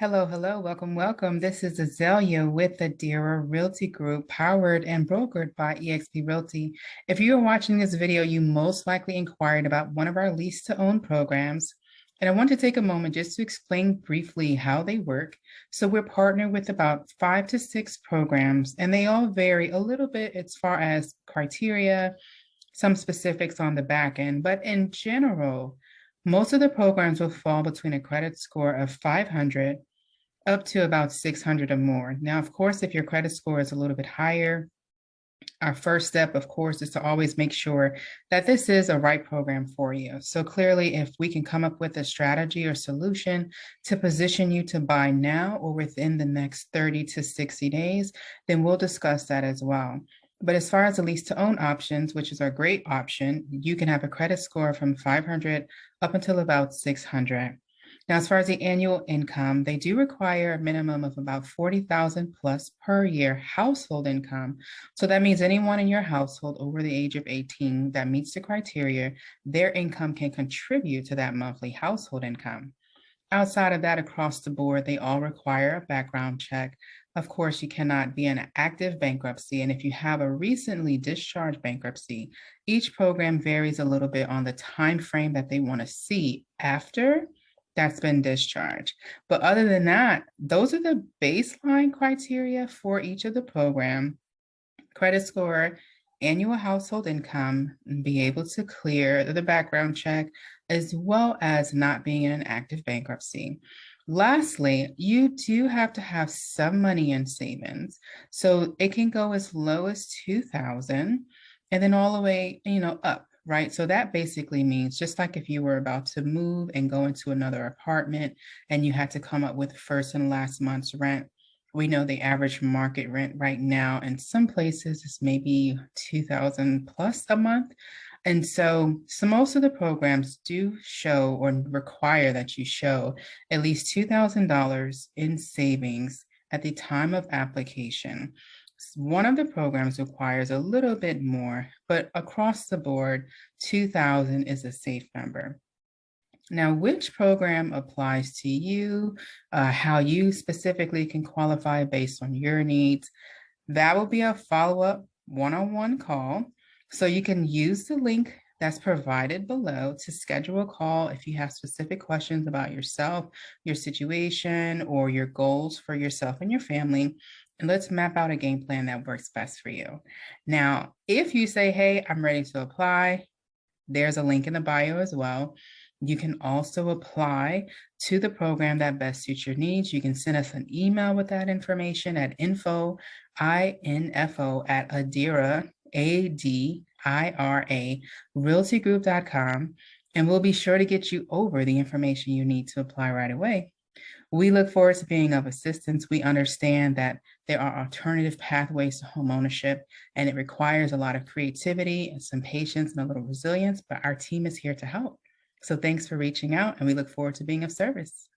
Hello, hello, welcome, welcome. This is Azalea with the Dira Realty Group, powered and brokered by eXp Realty. If you are watching this video, you most likely inquired about one of our lease to own programs. And I want to take a moment just to explain briefly how they work. So we're partnered with about 5 to 6 programs, and they all vary a little bit as far as criteria, some specifics on the back end, but in general, most of the programs will fall between a credit score of 500 up to about 600 or more. Now, of course, if your credit score is a little bit higher, our first step, of course, is to always make sure that this is a right program for you. So clearly, if we can come up with a strategy or solution to position you to buy now or within the next 30 to 60 days, then we'll discuss that as well. But as far as the lease to own options, which is our great option, you can have a credit score from 500 up until about 600. Now, as far as the annual income, they do require a minimum of about 40,000 plus per year household income. So that means anyone in your household over the age of 18 that meets the criteria, their income can contribute to that monthly household income. Outside of that, across the board, they all require a background check. Of course, you cannot be in active bankruptcy. And if you have a recently discharged bankruptcy, each program varies a little bit on the time frame that they want to see after that's been discharged. But other than that, those are the baseline criteria for each of the program: credit score, annual household income, and be able to clear the background check, as well as not being in an active bankruptcy. Lastly, you do have to have some money in savings. So it can go as low as 2,000 and then all the way, up. Right. So that basically means just like if you were about to move and go into another apartment and you had to come up with first and last month's rent. We know the average market rent right now in some places is maybe 2,000 plus a month. And so most of the programs do show or require that you show at least $2,000 in savings at the time of application. One of the programs requires a little bit more, but across the board, 2,000 is a safe number. Now, which program applies to you, how you specifically can qualify based on your needs, that will be a follow-up one-on-one call. So you can use the link that's provided below to schedule a call if you have specific questions about yourself, your situation, or your goals for yourself and your family. And let's map out a game plan that works best for you. Now, if you say, hey, I'm ready to apply, there's a link in the bio as well. You can also apply to the program that best suits your needs. You can send us an email with that information at info at Adira, ADIRA, realtygroup.com, and we'll be sure to get you over the information you need to apply right away. We look forward to being of assistance. We understand that there are alternative pathways to homeownership, and it requires a lot of creativity and some patience and a little resilience, but our team is here to help. So thanks for reaching out, and we look forward to being of service.